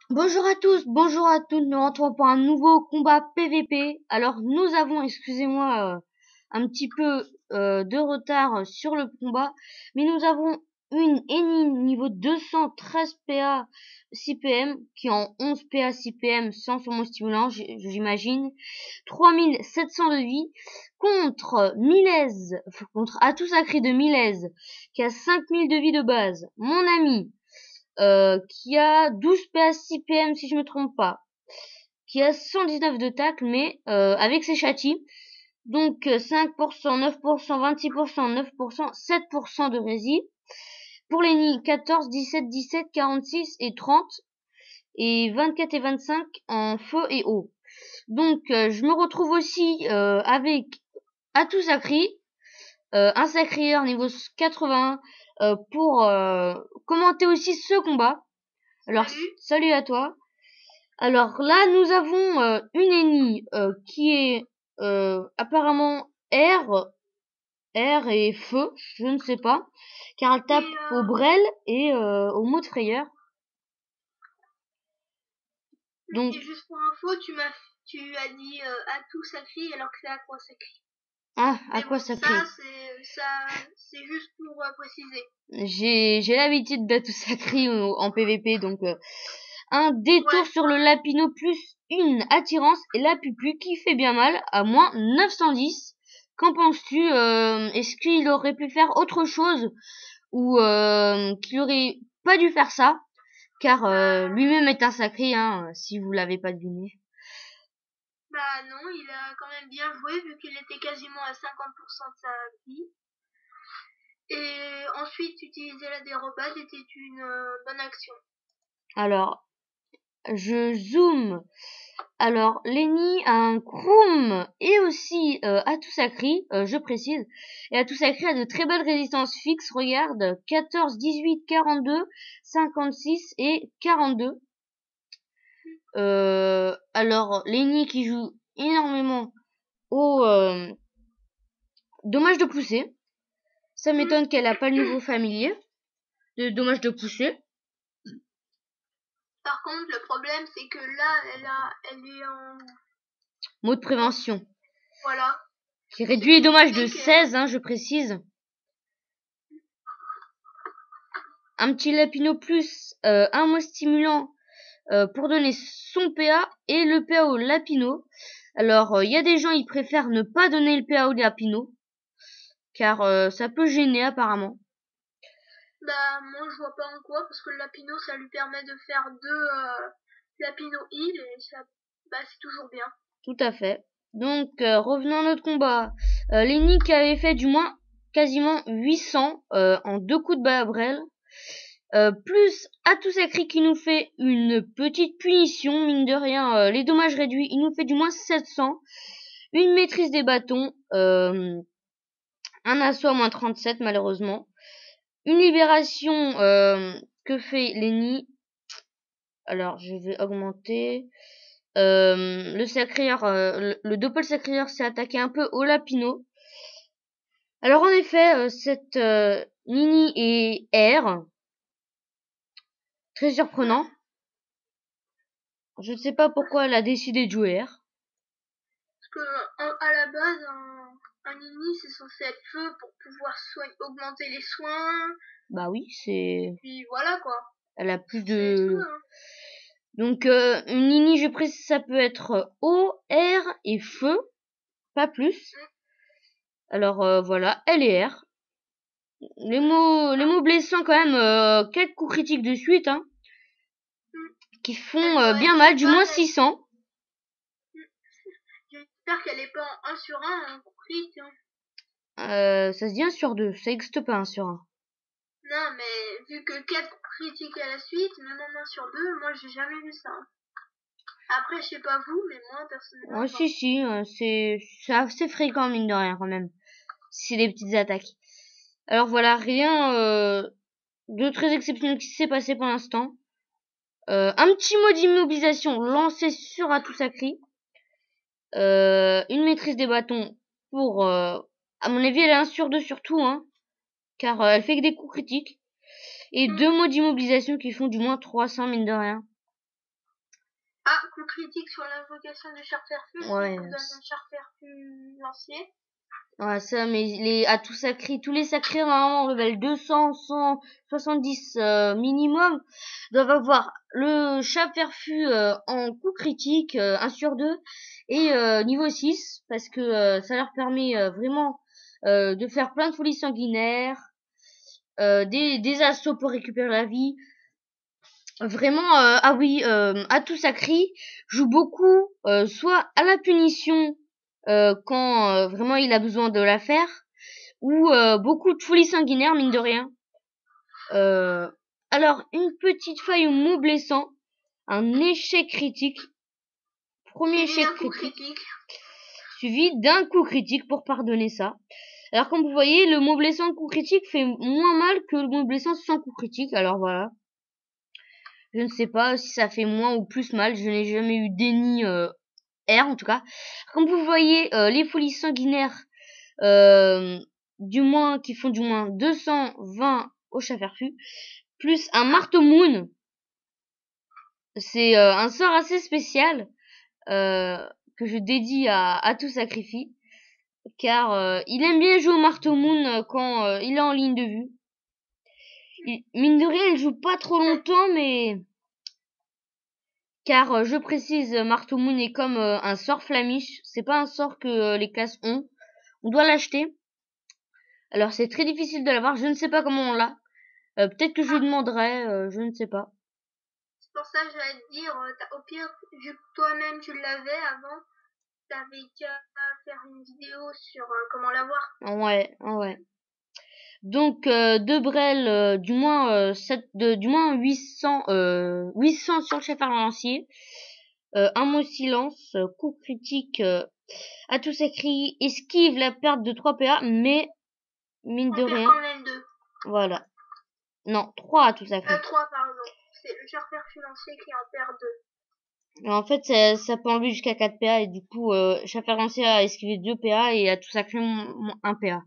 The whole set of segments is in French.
Bonjour à tous, bonjour à toutes, nous rentrons pour un nouveau combat PVP. Alors nous avons, excusez-moi, un petit peu de retard sur le combat, mais nous avons une Eni niveau 213 PA 6PM qui est en 11 PA 6PM sans son stimulant, j'imagine, 3700 de vie contre Milez, contre Atout Sacré de Milez qui a 5000 de vie de base. Mon ami qui a 12 PA 6 PM si je me trompe pas, qui a 119 de tacle, mais avec ses châtis. Donc 5%, 9%, 26%, 9%, 7% de rési. Pour les nids, 14, 17, 17, 46 et 30. Et 24 et 25 en feu et eau. Donc je me retrouve aussi avec Atout Sacri, un sacrieur niveau 81 pour commenter aussi ce combat. Alors, salut à toi. Alors là, nous avons une Eni qui est apparemment air et feu, je ne sais pas, car elle tape au Brel et au mot de frayeur. Donc, et juste pour info, tu as dit Atout Sacri alors que c'est Aqua Sacri. Ah, Aqua Sacri. C'est juste pour préciser. J'ai l'habitude d'Atout Sacri en PVP, donc un détour sur le Lapino plus une attirance et la pupu qui fait bien mal à moins 910. Qu'en penses-tu? Est-ce qu'il aurait pu faire autre chose ou qu'il aurait pas dû faire ça? Car lui-même est un sacré, hein, si vous l'avez pas deviné. Bah non, il a quand même bien joué vu qu'il était quasiment à 50% de sa vie. Et ensuite, utiliser la dérobade était une bonne action. Alors, je zoome. Alors, Lenny a un Kroom et aussi Atout Sacri, je précise. Et Atout Sacri a de très belles résistances fixes. Regarde, 14, 18, 42, 56 et 42. Alors, Lenny qui joue énormément au dommage de pousser. Ça m'étonne qu'elle a pas le niveau familier de dommage de pousser. Par contre, le problème, c'est que là, elle est en Mot de prévention. Voilà. Qui réduit les dommages de 16, hein, je précise. Un petit Lapino plus, un mot stimulant pour donner son PA et le PA au Lapino. Alors, il y a des gens, ils préfèrent ne pas donner le PA au Lapino, car ça peut gêner apparemment. Bah, moi je vois pas en quoi, parce que le Lapino, ça lui permet de faire 2 Lapino heal, et ça, bah, c'est toujours bien. Tout à fait. Donc, revenons à notre combat. Lenny qui avait fait du moins quasiment 800 en 2 coups de Balabrel. Plus Atout Sacri qui nous fait une petite punition, mine de rien, les dommages réduits, il nous fait du moins 700. Une maîtrise des bâtons, un assaut à moins 37 malheureusement. Une libération que fait Lenny. Alors je vais augmenter. Le sacrieur, le doppel sacrieur s'est attaqué un peu au Lapino. Alors en effet, cette Nini est R. Très surprenant. Je ne sais pas pourquoi elle a décidé de jouer R. Parce que à la base, un Nini, c'est censé être feu pour pouvoir augmenter les soins. Bah oui, c'est... Puis voilà quoi. Elle a plus de... Feu, hein. Donc une Nini, je précise, ça peut être eau, air et feu. Pas plus. Alors voilà, elle est R. Les mots blessants quand même, quelques coups critiques de suite, hein, qui font bien mal, du moins 600. J'espère qu'elle est pas en 1 sur 1 en coup critique. Ça se dit 1 sur 2, ça n'existe pas 1 sur 1. Non, mais vu que 4 critiques à la suite, même en 1 sur 2, moi j'ai jamais vu ça. Après, je sais pas vous, mais moi personnellement. Ouais, si, c'est assez fréquent, mine de rien, quand même. C'est des petites attaques. Alors voilà, rien de très exceptionnel qui s'est passé pour l'instant. Un petit mot d'immobilisation lancé sur Atout Sacri. Une maîtrise des bâtons pour... à mon avis, elle est 1 sur 2 surtout, hein, car elle fait que des coups critiques. Et 2 mots d'immobilisation qui font du moins 300, mine de rien. coup critique sur l'invocation de Charterfu, Ouais. ça donne un Charterfu lancier. Ouais, ça, mais à tout sacré, tous les sacrés normalement level 200, 170 minimum doivent avoir le chat perfu en coup critique 1 sur 2 et niveau 6 parce que ça leur permet vraiment de faire plein de folies sanguinaires, des assauts pour récupérer la vie. Vraiment, ah oui, Atout Sacri joue beaucoup, soit à la punition quand vraiment il a besoin de la faire, ou beaucoup de folie sanguinaire, mine de rien. Alors, une petite faille au mot blessant, un échec critique, premier échec critique, suivi d'un coup critique pour pardonner ça. Alors, comme vous voyez, le mot blessant coup critique fait moins mal que le mot blessant sans coup critique, alors voilà. Je ne sais pas si ça fait moins ou plus mal. Je n'ai jamais eu d'ennemi R en tout cas. Comme vous voyez, les folies sanguinaires, qui font du moins 220 au chat perfu, plus un marteau moon. C'est un sort assez spécial que je dédie à tout sacrifice, car il aime bien jouer au marteau moon quand il est en ligne de vue. Mine de rien, il joue pas trop longtemps, mais car je précise, Marteau Moon est comme un sort Flamiche. C'est pas un sort que les classes ont. On doit l'acheter. Alors c'est très difficile de l'avoir. Je ne sais pas comment on l'a. Peut-être que je lui demanderai. Je ne sais pas. C'est pour ça que j'allais te dire, au pire, vu que toi-même tu l'avais avant, t'avais qu'à faire une vidéo sur comment l'avoir. Ouais. Donc deux brels, du moins 800 sur le chef lancier. Un mot silence, coup critique à tous écrit, esquive la perte de 3 PA, mais mine de rien. Quand même 2. Voilà. Non, 3 à tout sacré. 3 pardon. C'est le Charterfu lancier qui en perd 2. En fait, ça peut enlever jusqu'à 4 PA et du coup, Chaffer lancier a esquivé 2 PA et a tout sacré 1 PA.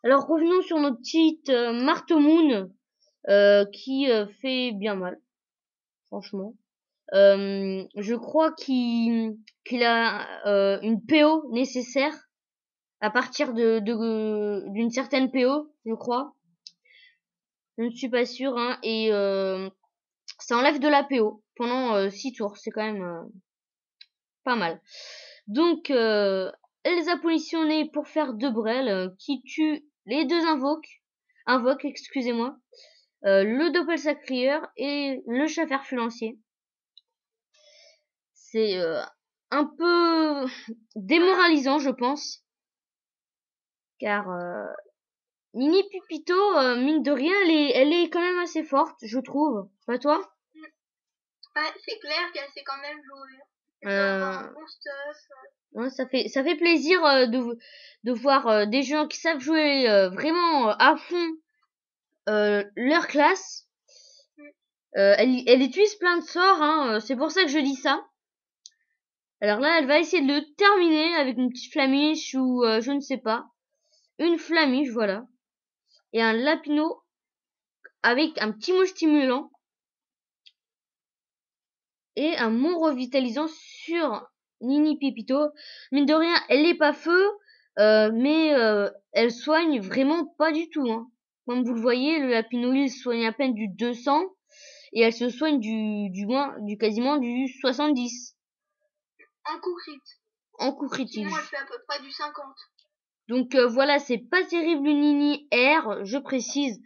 Alors revenons sur notre petite Marteau Moon qui fait bien mal, franchement. Je crois qu'il a une PO nécessaire à partir d'une certaine PO, je crois. Je ne suis pas sûre, hein, et ça enlève de la PO pendant 6 tours, c'est quand même pas mal. Donc, elle les a positionnés pour faire 2 brels qui tuent les 2 invoques, excusez-moi, le doppelsacrieur et le chat fulancier. C'est un peu démoralisant, je pense, car Nini Pipito, mine de rien, elle est quand même assez forte, je trouve. Pas toi? Ouais, c'est clair qu'elle sait quand même jouer. Ouais, ça fait plaisir de voir des gens qui savent jouer vraiment à fond leur classe. Elle utilise plein de sorts, hein, c'est pour ça que je dis ça. Alors là, elle va essayer de le terminer avec une petite flamiche ou je ne sais pas. Une flamiche, voilà. Et un lapino avec un petit mot stimulant. Et un mot revitalisant sur Nini Pipito. Mine de rien, elle est pas feu, mais elle soigne vraiment pas du tout, hein. Comme vous le voyez, le lapino il soigne à peine du 200 et elle se soigne du quasiment du 70. En coup crit. En coup critique. Sinon, elle fait à peu près du 50. Donc voilà, c'est pas terrible une Nini R, je précise.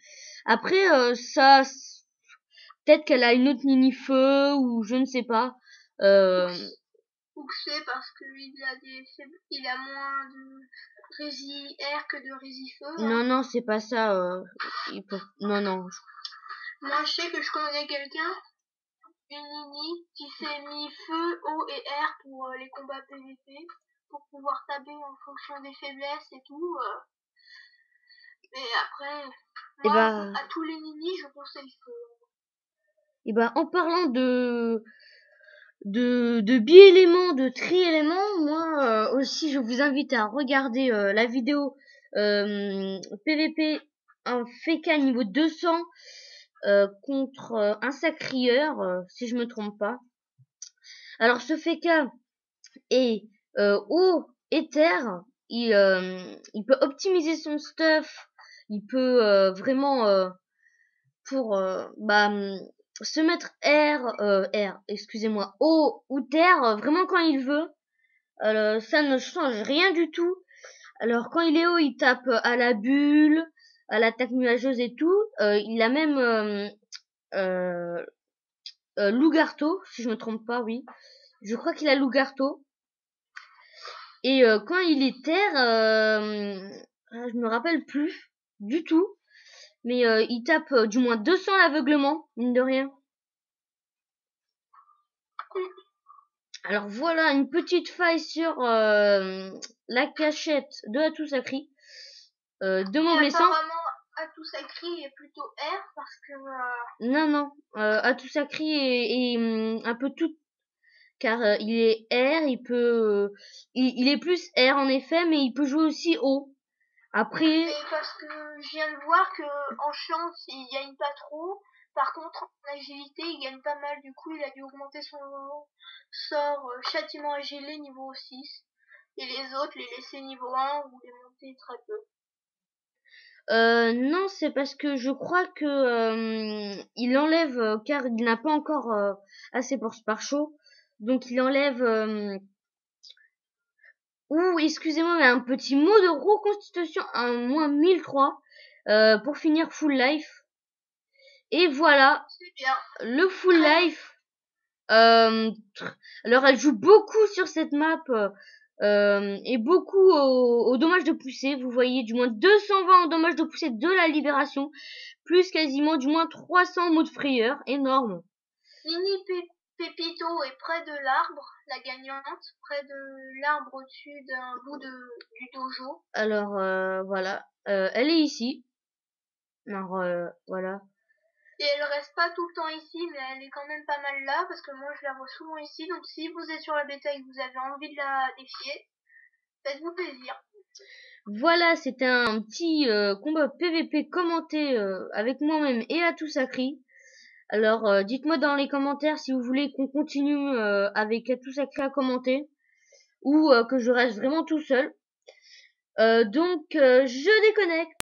Après, ça, peut-être qu'elle a une autre Nini feu ou je ne sais pas. Ou que c'est parce qu'il a moins de rési air que de rési feu. Hein. Non, c'est pas ça. Non. Moi, je sais que je connais quelqu'un, une Nini, qui s'est mis feu, eau et air pour les combats PVP, pour pouvoir taber en fonction des faiblesses et tout. Mais après, moi, à tous les Nini, je conseille feu. Et en parlant de bi-éléments, de tri-éléments, moi aussi je vous invite à regarder la vidéo PVP un Feka niveau 200 contre un sacrieur, si je me trompe pas. Alors ce Feka est eau et terre. Il peut optimiser son stuff. Il peut vraiment pour se mettre eau ou terre, vraiment quand il veut. Ça ne change rien du tout. Alors quand il est haut, il tape à la bulle, à l'attaque nuageuse et tout. Il a même Lougarto, si je me trompe pas, oui. Je crois qu'il a Lougarto. Et quand il est terre, je me rappelle plus du tout. Mais il tape du moins 200 à l'aveuglement, mine de rien. Alors voilà une petite faille sur la cachette de Atout Sacri. De mon blessant. Apparemment, Atout Sacri est plutôt R parce que... Non. Atout Sacri est un peu tout. Car il est R, il est plus R en effet, mais il peut jouer aussi haut. Après... Mais parce que je viens de voir que en chance, il gagne pas trop. Par contre, en agilité, il gagne pas mal. Du coup, il a dû augmenter son sort châtiment agilé niveau 6. Et les autres, les laisser niveau 1 ou les monter très peu. Non, c'est parce que je crois que il enlève, car il n'a pas encore assez pour Sparcho. Donc il enlève... excusez-moi, mais un petit mot de reconstitution à moins 1003 pour finir full life. Et voilà, c'est bien. Le full life. Alors elle joue beaucoup sur cette map et beaucoup au dommage de poussée. Vous voyez du moins 220 en dommage de poussée de la libération, plus quasiment du moins 300 en mode frayeur, énorme. Nini Pépito est près de l'arbre, la gagnante, près de l'arbre au-dessus d'un bout du dojo. Alors voilà, elle est ici. Alors voilà. Et elle reste pas tout le temps ici, mais elle est quand même pas mal là, parce que moi je la vois souvent ici. Donc si vous êtes sur la bêta et que vous avez envie de la défier, faites-vous plaisir. Voilà, c'était un petit combat PVP commenté avec moi-même et Atout Sacri. Alors dites-moi dans les commentaires si vous voulez qu'on continue avec Atout Sacri à commenter ou que je reste vraiment tout seul. Donc je déconnecte.